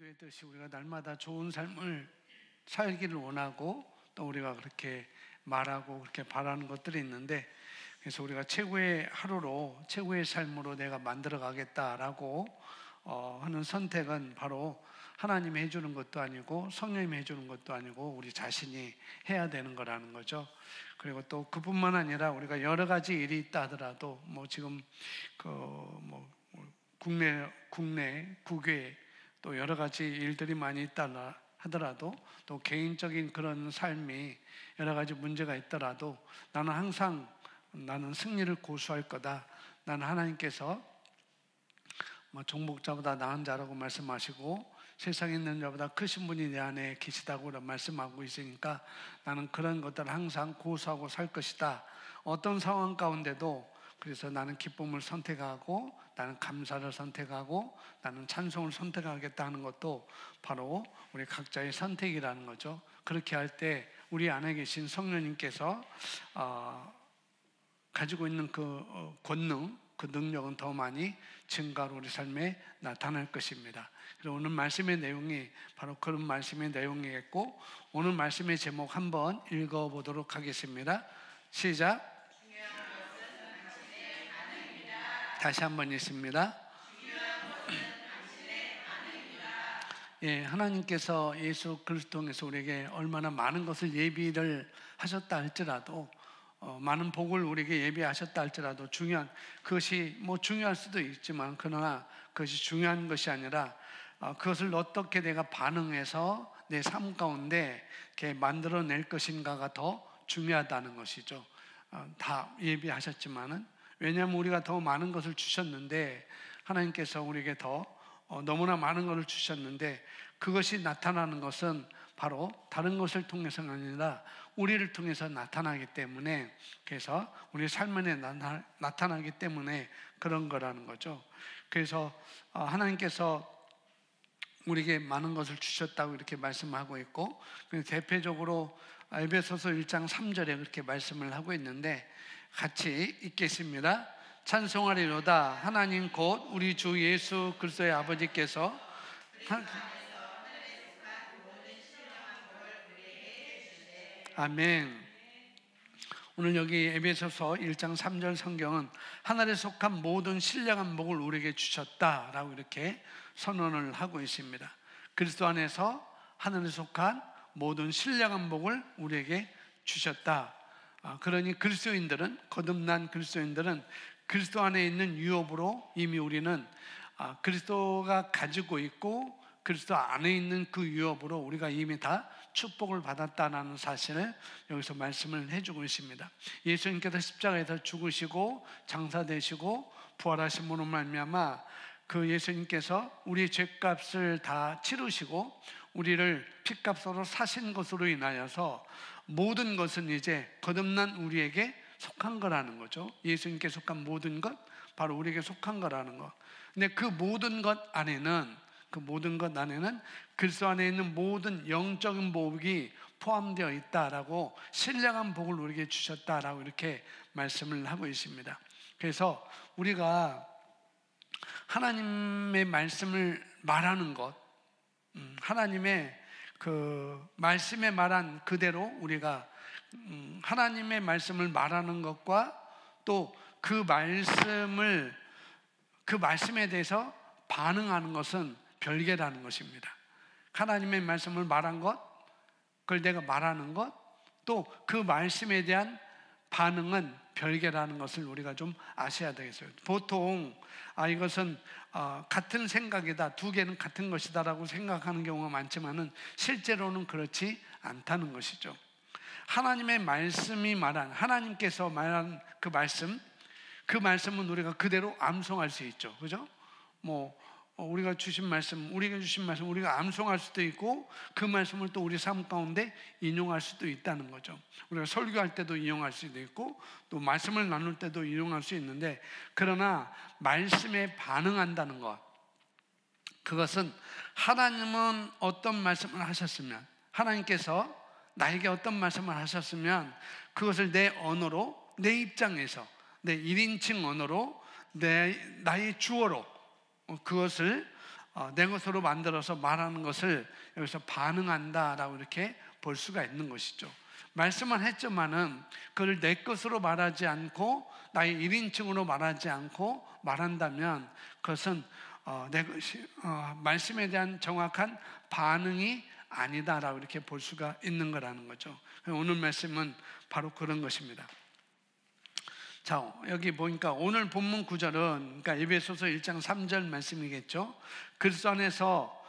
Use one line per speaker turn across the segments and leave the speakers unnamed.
주의 뜻이 우리가 날마다 좋은 삶을 살기를 원하고 또 우리가 그렇게 말하고 그렇게 바라는 것들이 있는데, 그래서 우리가 최고의 하루로 최고의 삶으로 내가 만들어 가겠다라고 하는 선택은 바로 하나님이 해주는 것도 아니고 성령님이 해주는 것도 아니고 우리 자신이 해야 되는 거라는 거죠. 그리고 또 그뿐만 아니라 우리가 여러 가지 일이 있다 하더라도 지금 국내 국외 또 여러 가지 일들이 많이 있다 하더라도 또 개인적인 그런 삶이 여러 가지 문제가 있더라도 나는 항상 승리를 고수할 거다. 나는 하나님께서 종복자보다 나은 자라고 말씀하시고 세상에 있는 자보다 크신 분이 내 안에 계시다고 말씀하고 있으니까 나는 그런 것들을 항상 고수하고 살 것이다. 어떤 상황 가운데도 그래서 나는 기쁨을 선택하고 나는 감사를 선택하고 나는 찬송을 선택하겠다 하는 것도 바로 우리 각자의 선택이라는 거죠. 그렇게 할 때 우리 안에 계신 성령님께서 가지고 있는 그 권능, 그 능력은 더 많이 증가로 우리 삶에 나타날 것입니다. 그래서 오늘 말씀의 내용이 바로 그런 말씀의 내용이겠고, 오늘 말씀의 제목 한번 읽어보도록 하겠습니다. 시작. 다시 한번 읽습니다. 예, 하나님께서 예수 그리스도 통해서 우리에게 얼마나 많은 것을 예비를 하셨다 할지라도 많은 복을 우리에게 예비하셨다 할지라도 그것이 중요할 수도 있지만 그러나 그것이 중요한 것이 아니라 그것을 어떻게 내가 반응해서 내 삶 가운데 이렇게 만들어낼 것인가가 더 중요하다는 것이죠. 다 예비하셨지만은, 왜냐하면 우리가 더 많은 것을 주셨는데, 하나님께서 우리에게 더 너무나 많은 것을 주셨는데 그것이 나타나는 것은 바로 다른 것을 통해서가 아니라 우리를 통해서 나타나기 때문에, 그래서 우리 삶에 나타나기 때문에 그런 거라는 거죠. 그래서 하나님께서 우리에게 많은 것을 주셨다고 이렇게 말씀하고 있고, 대표적으로 에베소서 1장 3절에 그렇게 말씀을 하고 있는데 같이 읽겠습니다. 찬송하리로다. 하나님 곧 우리 주 예수 그리스도의 아버지께서 아멘. 오늘 여기 에베소서 1장 3절 성경은 하늘에 속한 모든 신령한 복을 우리에게 주셨다라고 이렇게 선언을 하고 있습니다. 그리스도 안에서 하늘에 속한 모든 신령한 복을 우리에게 주셨다. 그러니 거듭난 그리스도인들은 그리스도 안에 있는 유업으로 이미 우리는 그리스도가 가지고 있고 그리스도 안에 있는 그 유업으로 우리가 이미 다 축복을 받았다는 사실을 여기서 말씀을 해주고 있습니다. 예수님께서 십자가에서 죽으시고 장사되시고 부활하심으로 말미암아 그 예수님께서 우리의 죄값을 다 치르시고 우리를 핏값으로 사신 것으로 인하여서 모든 것은 이제 거듭난 우리에게 속한 거라는 거죠. 예수님께 속한 모든 것, 바로 우리에게 속한 거라는 것. 근데 그 모든 것 안에는 그리스도 안에 있는 모든 영적인 복이 포함되어 있다라고, 신령한 복을 우리에게 주셨다라고 이렇게 말씀을 하고 있습니다. 그래서 우리가 하나님의 말씀을 말하는 것, 하나님의 그 말씀에 말한 그대로 우리가 하나님의 말씀을 말하는 것과 또 그 말씀에 대해서 반응하는 것은 별개라는 것입니다. 하나님의 말씀을 말한 것, 그걸 내가 말하는 것, 또 그 말씀에 대한 반응은 별개라는 것을 우리가 좀 아셔야 되겠어요. 보통 이것은 같은 생각이다, 두 개는 같은 것이다 라고 생각하는 경우가 많지만은 실제로는 그렇지 않다는 것이죠. 하나님의 말씀이 말한, 하나님께서 말한 그 말씀은 우리가 그대로 암송할 수 있죠. 그죠? 우리가 주신 말씀, 우리가 암송할 수도 있고 그 말씀을 또 우리 삶 가운데 인용할 수도 있다는 거죠. 우리가 설교할 때도 인용할 수도 있고 또 말씀을 나눌 때도 인용할 수 있는데, 그러나 말씀에 반응한다는 것, 그것은 하나님은 어떤 말씀을 하셨으면, 하나님께서 나에게 어떤 말씀을 하셨으면 그것을 내 언어로, 내 입장에서, 내 1인칭 언어로, 나의 주어로 그것을 내 것으로 만들어서 말하는 것을 여기서 반응한다라고 이렇게 볼 수가 있는 것이죠. 말씀은 했지만은 그걸 내 것으로 말하지 않고 나의 1인칭으로 말하지 않고 말한다면 그것은 내 것이 말씀에 대한 정확한 반응이 아니다라고 이렇게 볼 수가 있는 거라는 거죠. 오늘 말씀은 바로 그런 것입니다. 자, 여기 보니까 오늘 본문 구절은 그러니까 에베소서 1장 3절 말씀이겠죠. 그리스도 안에서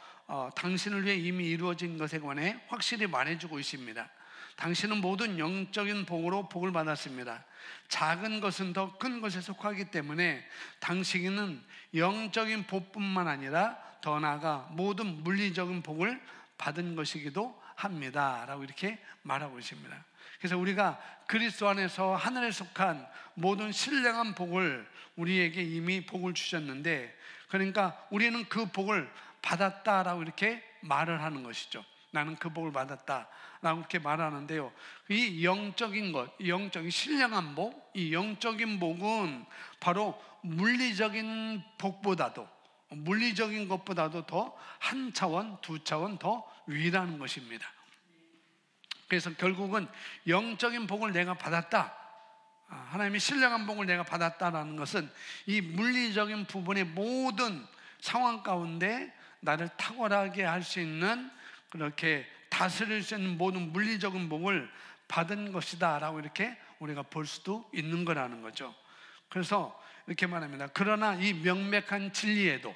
당신을 위해 이미 이루어진 것에 관해 확실히 말해주고 있습니다. 당신은 모든 영적인 복으로 복을 받았습니다. 작은 것은 더 큰 것에 속하기 때문에 당신은 영적인 복뿐만 아니라 더 나아가 모든 물리적인 복을 받은 것이기도 합니다 라고 이렇게 말하고 있습니다. 그래서 우리가 그리스도 안에서 하늘에 속한 모든 신령한 복을 우리에게 이미 복을 주셨는데, 그러니까 우리는 그 복을 받았다라고 이렇게 말을 하는 것이죠. 나는 그 복을 받았다라고 이렇게 말하는데요, 이 영적인 것, 이 영적인 신령한 복, 이 영적인 복은 바로 물리적인 복보다도, 물리적인 것보다도 더 한 차원, 두 차원 더 위라는 것입니다. 그래서 결국은 영적인 복을 내가 받았다, 하나님의 신령한 복을 내가 받았다라는 것은 이 물리적인 부분의 모든 상황 가운데 나를 탁월하게 할 수 있는, 그렇게 다스릴 수 있는 모든 물리적인 복을 받은 것이다 라고 이렇게 우리가 볼 수도 있는 거라는 거죠. 그래서 이렇게 말합니다. 그러나 이 명백한 진리에도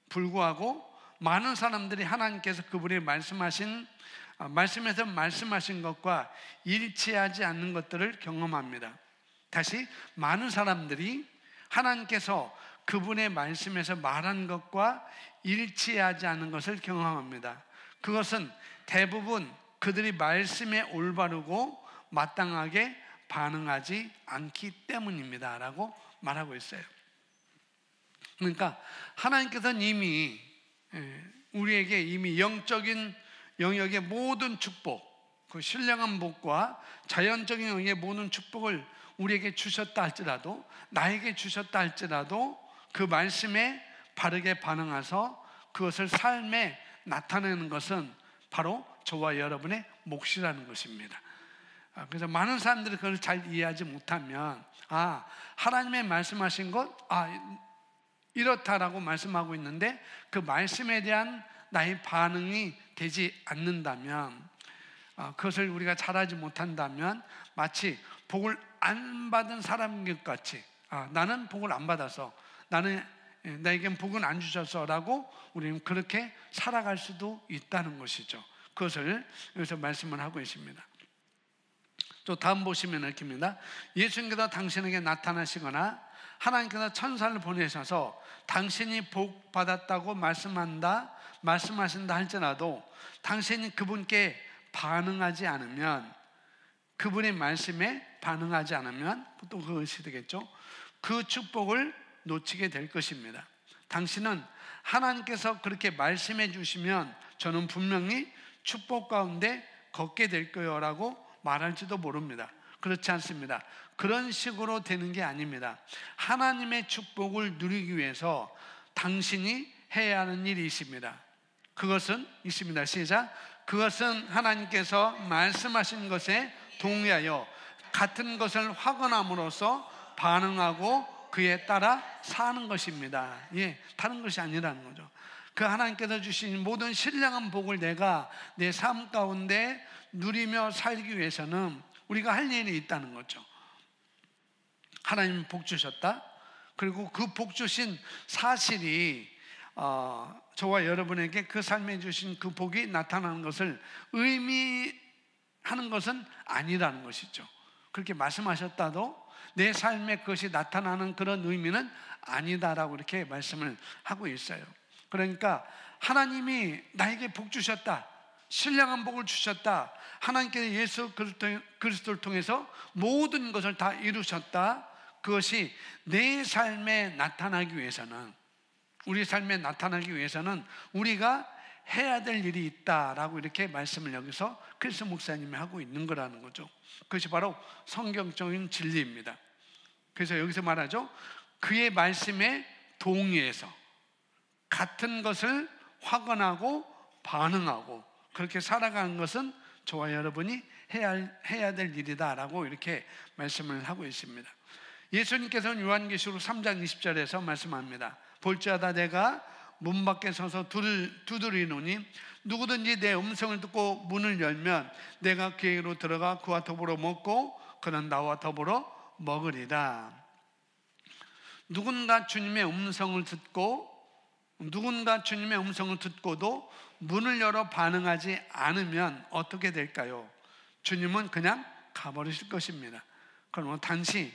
불구하고 많은 사람들이 하나님께서 그분이 말씀에서 말씀하신 것과 일치하지 않는 것들을 경험합니다. 다시 많은 사람들이 하나님께서 그분의 말씀에서 말한 것과 일치하지 않는 것을 경험합니다. 그것은 대부분 그들이 말씀에 올바르고 마땅하게 반응하지 않기 때문입니다 라고 말하고 있어요. 그러니까 하나님께서는 이미 우리에게 이미 영적인 영역의 모든 축복, 그 신령한 복과 자연적인 영역의 모든 축복을 우리에게 주셨다 할지라도, 나에게 주셨다 할지라도 그 말씀에 바르게 반응해서 그것을 삶에 나타내는 것은 바로 저와 여러분의 몫이라는 것입니다. 그래서 많은 사람들이 그걸 잘 이해하지 못하면, 하나님의 말씀하신 것, 이렇다라고 말씀하고 있는데 그 말씀에 대한 나의 반응이 되지 않는다면, 그것을 우리가 잘하지 못한다면 마치 복을 안 받은 사람인 것 같이, 나는 복을 안 받아서, 나에겐 복은 안 주셔서 라고 우리는 그렇게 살아갈 수도 있다는 것이죠. 그것을 여기서 말씀을 하고 있습니다. 또 다음 보시면 이렇게입니다. 예수님께서 당신에게 나타나시거나 하나님께서 천사를 보내셔서 당신이 복 받았다고 말씀하신다 할지라도 당신이 그분께 반응하지 않으면, 그분의 말씀에 반응하지 않으면 또 그것이 되겠죠. 그 축복을 놓치게 될 것입니다. 당신은 하나님께서 그렇게 말씀해 주시면 저는 분명히 축복 가운데 걷게 될 거예요 라고 말할지도 모릅니다. 그렇지 않습니다. 그런 식으로 되는 게 아닙니다. 하나님의 축복을 누리기 위해서 당신이 해야 하는 일이 있습니다. 그것은 있습니다. 시작. 그것은 하나님께서 말씀하신 것에 동의하여 같은 것을 확언함으로써 반응하고 그에 따라 사는 것입니다. 다른 것이 아니라는 거죠. 그 하나님께서 주신 모든 신령한 복을 내가 내 삶 가운데 누리며 살기 위해서는 우리가 할 일이 있다는 거죠. 하나님 복 주셨다. 그리고 그 복 주신 사실이 저와 여러분에게 그 삶에 주신 그 복이 나타나는 것을 의미하는 것은 아니라는 것이죠. 그렇게 말씀하셨다도 내 삶에 그것이 나타나는 그런 의미는 아니다라고 이렇게 말씀을 하고 있어요. 그러니까 하나님이 나에게 복 주셨다, 신령한 복을 주셨다, 하나님께서 예수 그리스도를 통해서 모든 것을 다 이루셨다, 그것이 내 삶에 나타나기 위해서는, 우리 삶에 나타나기 위해서는 우리가 해야 될 일이 있다라고 이렇게 말씀을 여기서 크리스 목사님이 하고 있는 거라는 거죠. 그것이 바로 성경적인 진리입니다. 그래서 여기서 말하죠. 그의 말씀에 동의해서 같은 것을 확언하고 반응하고 그렇게 살아가는 것은 저와 여러분이 해야 될 일이다라고 이렇게 말씀을 하고 있습니다. 예수님께서는 요한계시록 3장 20절에서 말씀합니다. 볼지어다 내가 문 밖에 서서 두드리노니 누구든지 내 음성을 듣고 문을 열면 내가 그에게로 들어가 그와 더불어 먹고 그는 나와 더불어 먹으리라. 누군가 주님의 음성을 듣고도 문을 열어 반응하지 않으면 어떻게 될까요? 주님은 그냥 가버리실 것입니다. 그러면 단지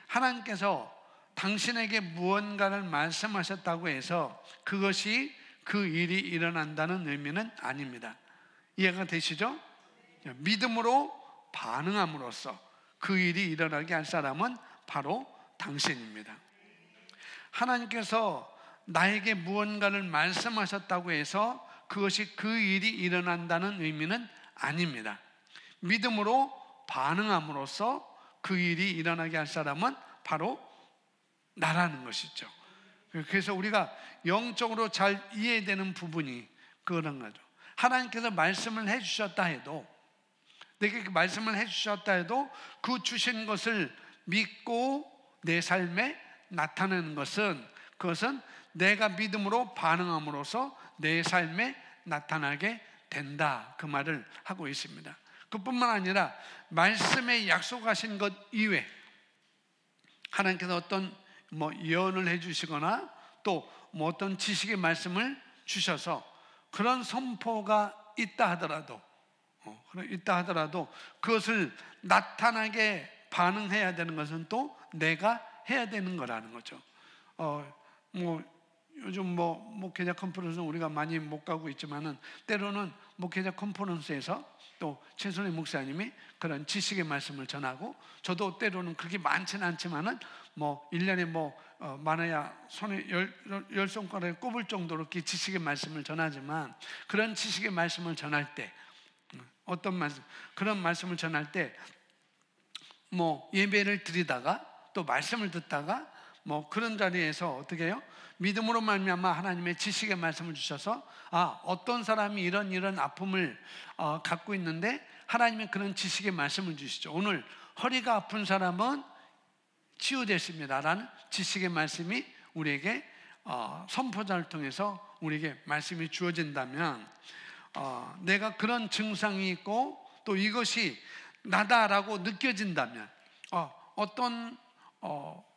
하나님께서 당신에게 무언가를 말씀하셨다고 해서 그것이 그 일이 일어난다는 의미는 아닙니다. 이해가 되시죠? 믿음으로 반응함으로써 그 일이 일어나게 할 사람은 바로 당신입니다. 하나님께서 나에게 무언가를 말씀하셨다고 해서 그것이 그 일이 일어난다는 의미는 아닙니다. 믿음으로 반응함으로써 그 일이 일어나게 할 사람은 바로 나라는 것이죠. 그래서 우리가 영적으로 잘 이해되는 부분이 그런 거죠. 하나님께서 말씀을 해주셨다 해도, 내게 그 말씀을 해주셨다 해도 그 주신 것을 믿고 내 삶에 나타내는 것은, 그것은 내가 믿음으로 반응함으로써 내 삶에 나타나게 된다, 그 말을 하고 있습니다. 그뿐만 아니라 말씀에 약속하신 것 이외에 하나님께서 어떤 예언을 해주시거나 또 어떤 지식의 말씀을 주셔서 그런 선포가 있다 하더라도 그것을 나타나게 반응해야 되는 것은 또 내가 해야 되는 거라는 거죠. 요즘 목회자 컨퍼런스는 우리가 많이 못 가고 있지만은 때로는 목회자 컨퍼런스에서 또 최선희 목사님이 그런 지식의 말씀을 전하고, 저도 때로는 그렇게 많지는 않지만은 1년에 많아야 손에 열 손가락에 꼽을 정도로 이렇게 지식의 말씀을 전하지만, 그런 지식의 말씀을 전할 때 그런 말씀을 전할 때 예배를 드리다가 또 말씀을 듣다가 그런 자리에서 어떻게 해요? 믿음으로 말미암아 하나님의 지식의 말씀을 주셔서 어떤 사람이 이런 아픔을 갖고 있는데 하나님의 그런 지식의 말씀을 주시죠. 오늘 허리가 아픈 사람은 치유됐습니다라는 지식의 말씀이 우리에게 선포자를 통해서 우리에게 말씀이 주어진다면, 내가 그런 증상이 있고 또 이것이 나다라고 느껴진다면, 어떤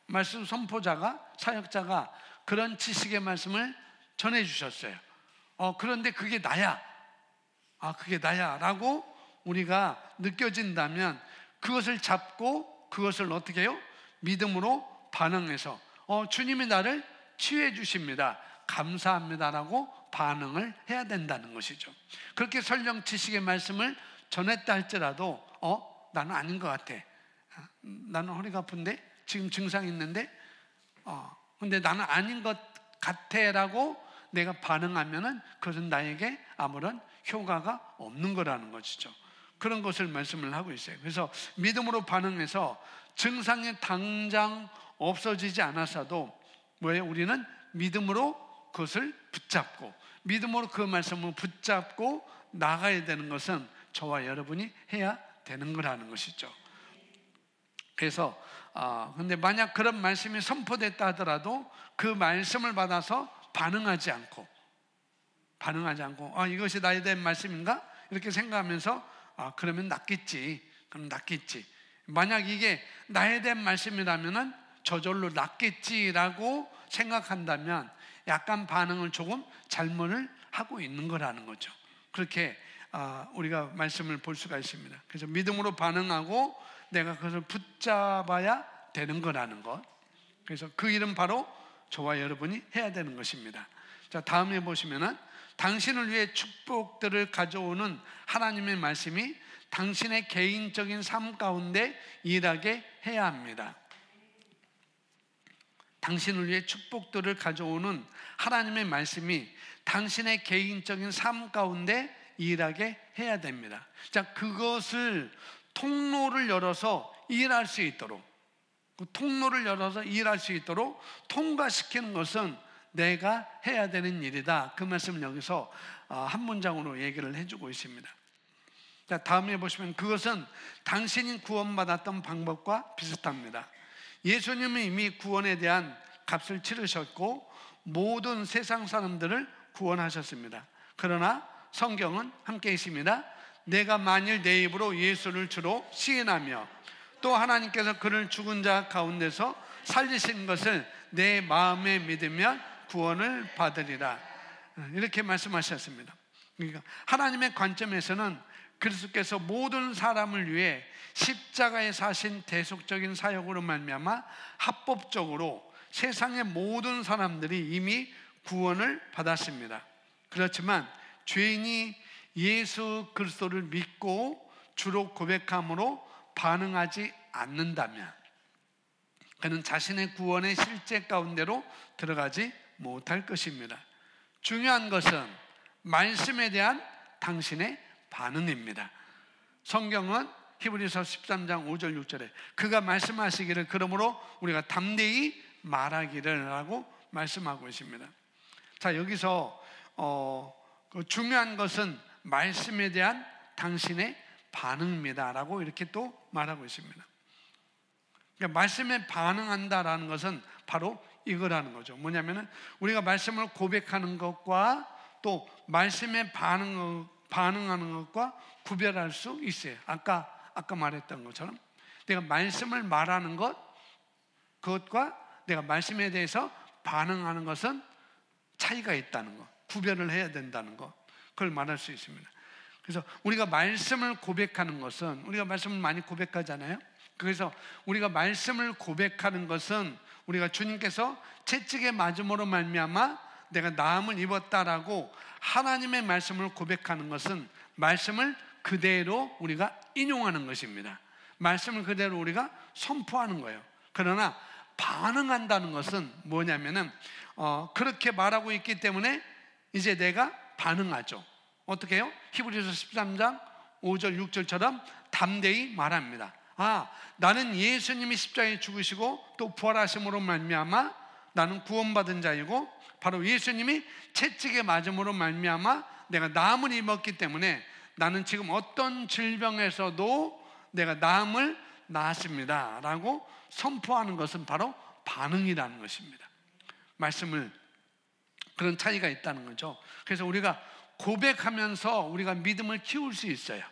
말씀 선포자가, 사역자가 그런 지식의 말씀을 전해주셨어요. 그런데 그게 나야 라고 우리가 느껴진다면 그것을 잡고 그것을 어떻게 해요? 믿음으로 반응해서 주님이 나를 치유해 주십니다, 감사합니다라고 반응을 해야 된다는 것이죠. 그렇게 설령 지식의 말씀을 전했다 할지라도 나는 아닌 것 같아, 나는 허리가 아픈데 지금 증상이 있는데 근데 나는 아닌 것 같아라고 내가 반응하면은 그것은 나에게 아무런 효과가 없는 거라는 것이죠. 그런 것을 말씀을 하고 있어요. 그래서 믿음으로 반응해서 증상이 당장 없어지지 않았어도 우리는 믿음으로 그것을 붙잡고, 믿음으로 그 말씀을 붙잡고 나가야 되는 것은 저와 여러분이 해야 되는 거라는 것이죠. 그래서 근데 만약 그런 말씀이 선포됐다 하더라도 그 말씀을 받아서 반응하지 않고 이것이 나에 대한 말씀인가? 이렇게 생각하면서 그러면 낫겠지. 만약 이게 나에 대한 말씀이라면은 저절로 낫겠지라고 생각한다면 약간 반응을 조금 잘못을 하고 있는 거라는 거죠. 그렇게 우리가 말씀을 볼 수가 있습니다. 그래서 믿음으로 반응하고 내가 그것을 붙잡아야 되는 거라는 것. 그래서 그 일은 바로 저와 여러분이 해야 되는 것입니다. 자, 다음에 보시면은 당신을 위해 축복들을 가져오는 하나님의 말씀이 당신의 개인적인 삶 가운데 일하게 해야 합니다. 당신을 위해 축복들을 가져오는 하나님의 말씀이 당신의 개인적인 삶 가운데 일하게 해야 됩니다. 자, 그것을 통로를 열어서 일할 수 있도록 통과시키는 것은 내가 해야 되는 일이다. 그 말씀을 여기서 한 문장으로 얘기를 해주고 있습니다. 자, 다음에 보시면 그것은 당신이 구원받았던 방법과 비슷합니다. 예수님은 이미 구원에 대한 값을 치르셨고 모든 세상 사람들을 구원하셨습니다. 그러나 성경은 함께 있습니다. 내가 만일 내 입으로 예수를 주로 시인하며 또 하나님께서 그를 죽은 자 가운데서 살리신 것을 내 마음에 믿으면 구원을 받으리라. 이렇게 말씀하셨습니다. 그러니까 하나님의 관점에서는 그리스도께서 모든 사람을 위해 십자가에 사신 대속적인 사역으로 말미암아 합법적으로 세상의 모든 사람들이 이미 구원을 받았습니다. 그렇지만 죄인이 예수 그리스도를 믿고 주로 고백함으로 반응하지 않는다면 그는 자신의 구원의 실제 가운데로 들어가지 못할 것입니다. 중요한 것은 말씀에 대한 당신의 반응입니다. 성경은 히브리서 13장 5절 6절에 그가 말씀하시기를 그러므로 우리가 담대히 말하기를 라고 말씀하고 있습니다. 자, 여기서 중요한 것은 말씀에 대한 당신의 반응입니다 라고 이렇게 또 말하고 있습니다. 그러니까 말씀에 반응한다라는 것은 바로 이거라는 거죠. 뭐냐면은 우리가 말씀을 고백하는 것과 또 말씀에 반응하는 것과 구별할 수 있어요. 아까 말했던 것처럼 내가 말씀을 말하는 것, 그것과 내가 말씀에 대해서 반응하는 것은 차이가 있다는 것, 구별을 해야 된다는 것, 그걸 말할 수 있습니다. 그래서 우리가 말씀을 고백하는 것은 우리가 말씀을 많이 고백하잖아요. 그래서 우리가 말씀을 고백하는 것은 우리가 주님께서 채찍에 맞음으로 말미암아 내가 나음을 입었다라고 하나님의 말씀을 고백하는 것은 말씀을 그대로 우리가 인용하는 것입니다. 말씀을 그대로 우리가 선포하는 거예요. 그러나 반응한다는 것은 뭐냐면은 그렇게 말하고 있기 때문에 이제 내가 반응하죠. 어떻게 해요? 히브리서 13장 5절 6절처럼 담대히 말합니다. 나는 예수님이 십자가에 죽으시고 또 부활하심으로 말미암아 나는 구원받은 자이고 바로 예수님이 채찍에 맞음으로 말미암아 내가 나음을 입었기 때문에 나는 지금 어떤 질병에서도 내가 나음을 낳았습니다 라고 선포하는 것은 바로 반응이라는 것입니다. 말씀을 그런 차이가 있다는 거죠. 그래서 우리가 고백하면서 우리가 믿음을 키울 수 있어요.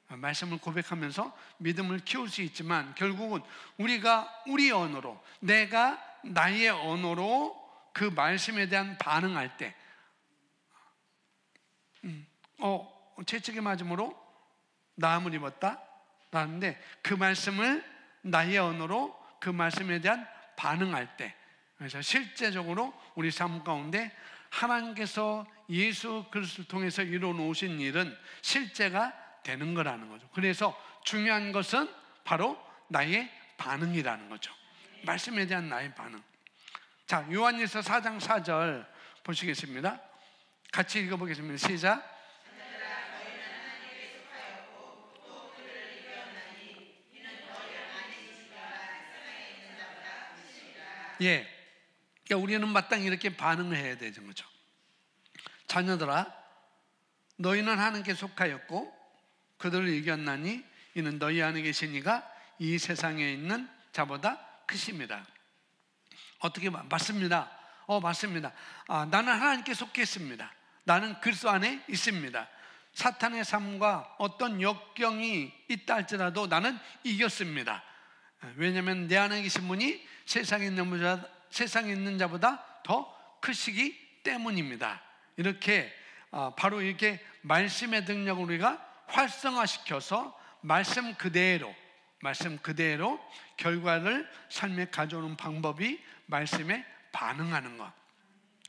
말씀을 고백하면서 믿음을 키울 수 있지만 결국은 우리가 우리 언어로 내가 나의 언어로 그 말씀에 대한 반응할 때 채찍에 맞음으로 나음을 입었다 라는데 그 말씀을 나의 언어로 그 말씀에 대한 반응할 때 그래서 실제적으로 우리 삶 가운데 하나님께서 예수 그리스도를 통해서 이루어 놓으신 일은 실제가 되는 거라는 거죠. 그래서 중요한 것은 바로 나의 반응이라는 거죠. 말씀에 대한 나의 반응. 자, 요한일서 4장 4절 보시겠습니다. 같이 읽어보겠습니다. 시작. 예, 그러니까 우리는 마땅히 이렇게 반응을 해야 되는 거죠. 자녀들아, 너희는 하나님께 속하였고 그들을 이겼나니 이는 너희 안에 계신 이가 이 세상에 있는 자보다 크심이라. 어떻게 맞습니다. 맞습니다. 나는 하나님께 속했습니다. 나는 그리스도 안에 있습니다. 사탄의 삶과 어떤 역경이 있다 할지라도 나는 이겼습니다. 왜냐하면 내 안에 계신 분이 세상에 있는 자보다 더 크시기 때문입니다. 이렇게 바로 이렇게 말씀의 능력을 우리가 활성화시켜서 말씀 그대로 결과를 삶에 가져오는 방법이 말씀에 반응하는 것,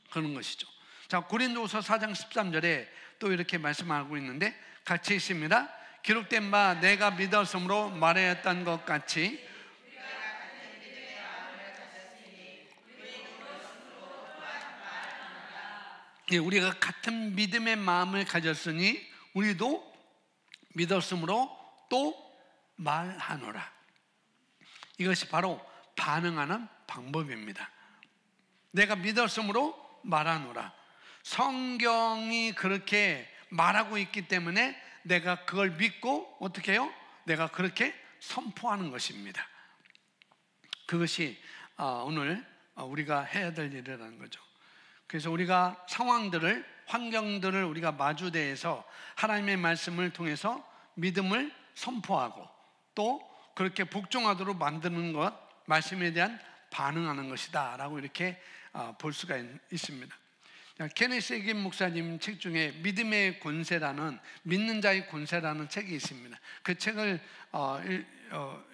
그런 것이죠. 자, 고린도후서 4장 13절에 또 이렇게 말씀하고 있는데 같이 있습니다. 기록된 바 내가 믿었으므로 말하였던 것 같이 우리가 같은 믿음의 마음을 가졌으니 우리도 믿었으므로 또 말하노라. 이것이 바로 반응하는 방법입니다. 내가 믿었으므로 말하노라. 성경이 그렇게 말하고 있기 때문에 내가 그걸 믿고 어떻게 해요? 내가 그렇게 선포하는 것입니다. 그것이 오늘 우리가 해야 될 일이라는 거죠. 그래서 우리가 상황들을, 환경들을 우리가 마주대해서 하나님의 말씀을 통해서 믿음을 선포하고 또 그렇게 복종하도록 만드는 것, 말씀에 대한 반응하는 것이다 라고 이렇게 볼 수가 있습니다. 케네스 해긴 목사님 책 중에 믿음의 권세라는, 믿는 자의 권세라는 책이 있습니다. 그 책을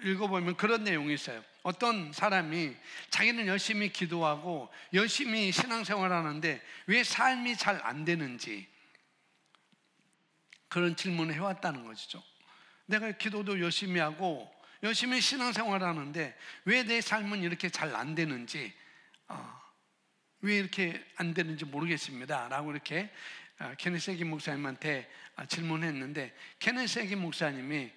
읽어보면 그런 내용이 있어요. 어떤 사람이 자기는 열심히 기도하고 열심히 신앙생활하는데 왜 삶이 잘 안 되는지 그런 질문을 해왔다는 것이죠. 내가 기도도 열심히 하고 열심히 신앙생활하는데 왜 내 삶은 이렇게 잘 안 되는지, 왜 이렇게 안 되는지 모르겠습니다 라고 이렇게 케네스 해긴 목사님한테 질문했는데, 케네스 해긴 목사님이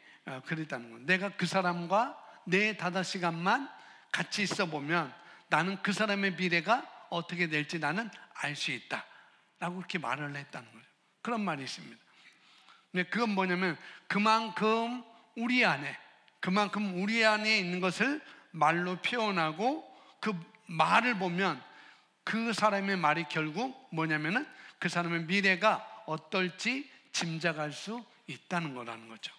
그랬다는 거예요. 내가 그 사람과 내 5시간만 같이 있어 보면 나는 그 사람의 미래가 어떻게 될지 나는 알 수 있다 라고 그렇게 말을 했다는 거예요. 그런 말이 있습니다. 근데 그건 뭐냐면 그만큼 우리 안에 있는 것을 말로 표현하고 그 말을 보면 그 사람의 말이 결국 뭐냐면은 그 사람의 미래가 어떨지 짐작할 수 있다는 거라는 거죠.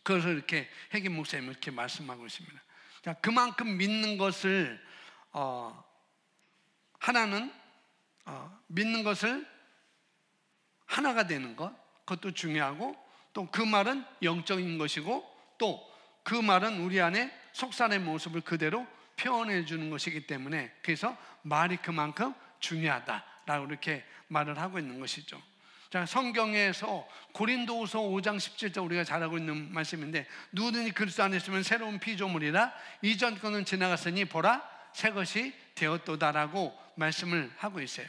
그래서 이렇게 해긴 목사님은 이렇게 말씀하고 있습니다. 자, 그만큼 믿는 것을 믿는 것을 하나가 되는 것, 그것도 중요하고, 또 그 말은 영적인 것이고, 또 그 말은 우리 안에 속산의 모습을 그대로 표현해 주는 것이기 때문에, 그래서 말이 그만큼 중요하다라고 이렇게 말을 하고 있는 것이죠. 자, 성경에서 고린도후서 5장 17절 우리가 잘 알고 있는 말씀인데, 누구든지 그리스도 안에 있으면 새로운 피조물이라 이전 것은 지나갔으니 보라 새 것이 되었도다라고 말씀을 하고 있어요.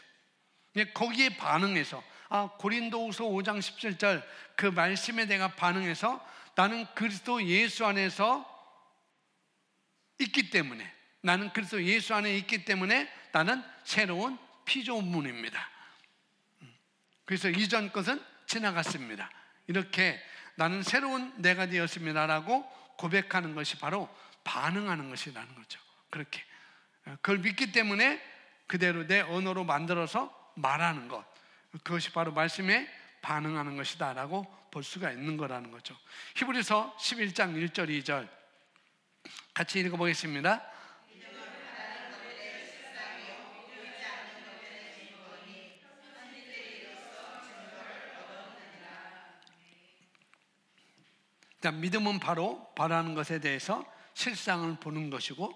거기에 반응해서 고린도후서 5장 17절 그 말씀에 내가 반응해서 나는 그리스도 예수 안에서 있기 때문에, 나는 그리스도 예수 안에 있기 때문에 나는 새로운 피조물입니다. 그래서 이전 것은 지나갔습니다. 이렇게 나는 새로운 내가 되었습니다라고 고백하는 것이 바로 반응하는 것이라는 거죠. 그렇게 그걸 믿기 때문에 그대로 내 언어로 만들어서 말하는 것, 그것이 바로 말씀에 반응하는 것이다 라고 볼 수가 있는 거라는 거죠. 히브리서 11장 1절 2절 같이 읽어보겠습니다. 자, 믿음은 바로 바라는 것에 대해서 실상을 보는 것이고,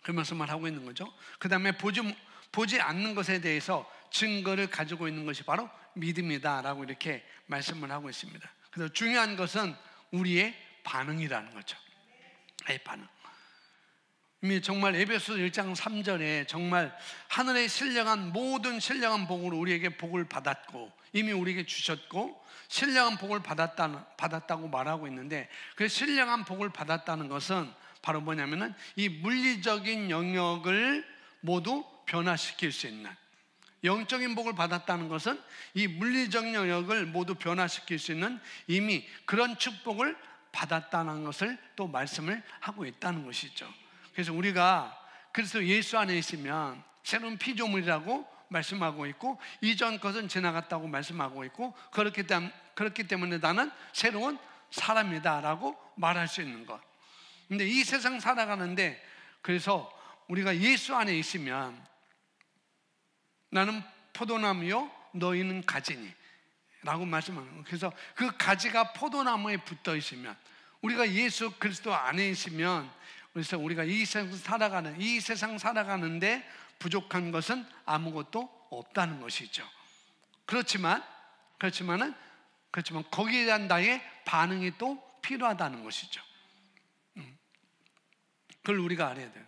그 말씀을 하고 있는 거죠. 그 다음에 보지 않는 것에 대해서 증거를 가지고 있는 것이 바로 믿음이다 라고 이렇게 말씀을 하고 있습니다. 그래서 중요한 것은 우리의 반응이라는 거죠. 의 반응. 이미 정말 에베소서 1장 3절에 정말 하늘의 모든 신령한 복으로 우리에게 복을 받았고 이미 우리에게 주셨고 신령한 복을 받았다고 말하고 있는데, 그 신령한 복을 받았다는 것은 바로 뭐냐면은 이 물리적인 영역을 모두 변화시킬 수 있는, 영적인 복을 받았다는 것은 이 물리적 영역을 모두 변화시킬 수 있는 이미 그런 축복을 받았다는 것을 또 말씀을 하고 있다는 것이죠. 그래서 우리가 그래서 예수 안에 있으면 새로운 피조물이라고 말씀하고 있고 이전 것은 지나갔다고 말씀하고 있고, 그렇기 때문에 나는 새로운 사람이다 라고 말할 수 있는 것. 근데 이 세상 살아가는데, 그래서 우리가 예수 안에 있으면 나는 포도나무요 너희는 가지니 라고 말씀하는 거예요. 그래서 그 가지가 포도나무에 붙어 있으면, 우리가 예수 그리스도 안에 있으면, 그래서 우리가 이 세상 살아가는데 부족한 것은 아무것도 없다는 것이죠. 그렇지만 거기에 대한 나의 반응이 또 필요하다는 것이죠. 그걸 우리가 알아야 돼요.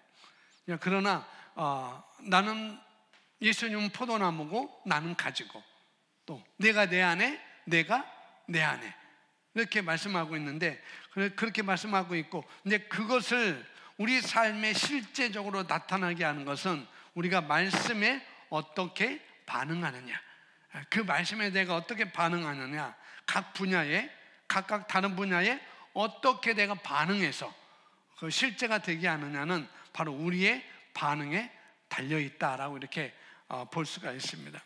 그러나 나는 예수님은 포도나무고 나는 가지고, 또 내가 내 안에, 내가 내 안에 이렇게 말씀하고 있는데, 그렇게 말씀하고 있고, 근데 그것을 우리 삶에 실제적으로 나타나게 하는 것은 우리가 말씀에 어떻게 반응하느냐, 그 말씀에 내가 어떻게 반응하느냐, 각 분야에, 각각 다른 분야에 어떻게 내가 반응해서 그 실제가 되게 하느냐는 바로 우리의 반응에 달려있다라고 이렇게 볼 수가 있습니다.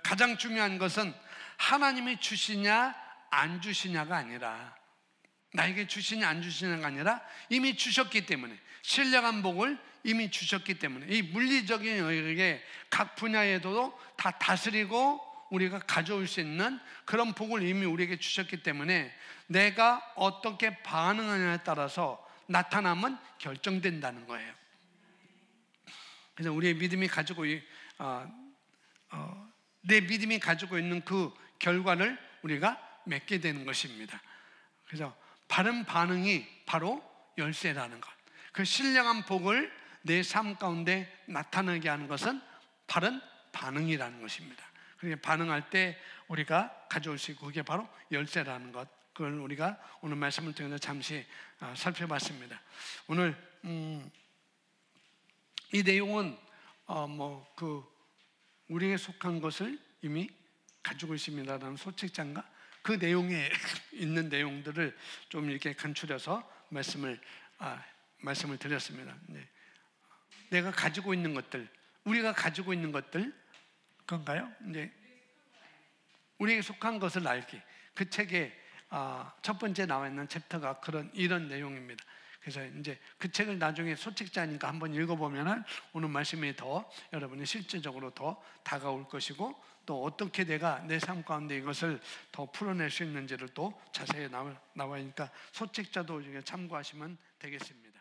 가장 중요한 것은 하나님이 주시냐 안 주시냐가 아니라, 나에게 주시냐 안 주시냐가 아니라 이미 주셨기 때문에, 신령한 복을 이미 주셨기 때문에, 이 물리적인 영역에 각 분야에도 다 다스리고 우리가 가져올 수 있는 그런 복을 이미 우리에게 주셨기 때문에 내가 어떻게 반응하냐에 따라서 나타남은 결정된다는 거예요. 그래서 우리의 믿음이 가지고 내 믿음이 가지고 있는 그 결과를 우리가 맺게 되는 것입니다. 그래서 바른 반응이 바로 열쇠라는 것, 그 신령한 복을 내 삶 가운데 나타나게 하는 것은 바른 반응이라는 것입니다. 그렇게 반응할 때 우리가 가져올 수 있고, 그게 바로 열쇠라는 것, 그걸 우리가 오늘 말씀을 통해서 잠시 살펴봤습니다. 오늘 이 내용은 우리에게 속한 것을 이미 가지고 있습니다라는 소책장과 그 내용에 있는 내용들을 좀 이렇게 간추려서 말씀을 드렸습니다. 내가 가지고 있는 것들, 우리가 가지고 있는 것들, 그건가요? 이제 우리에게 속한 것을 알기, 그 책에 첫 번째 나와 있는 챕터가 이런 내용입니다. 그래서 이제 그 책을 나중에 소책자니까 한번 읽어보면은 오늘 말씀이 더 여러분이 실제적으로 더 다가올 것이고, 또 어떻게 내가 내 삶 가운데 이것을 더 풀어낼 수 있는지를 또 자세히 나와 있으니까 소책자도 참고하시면 되겠습니다.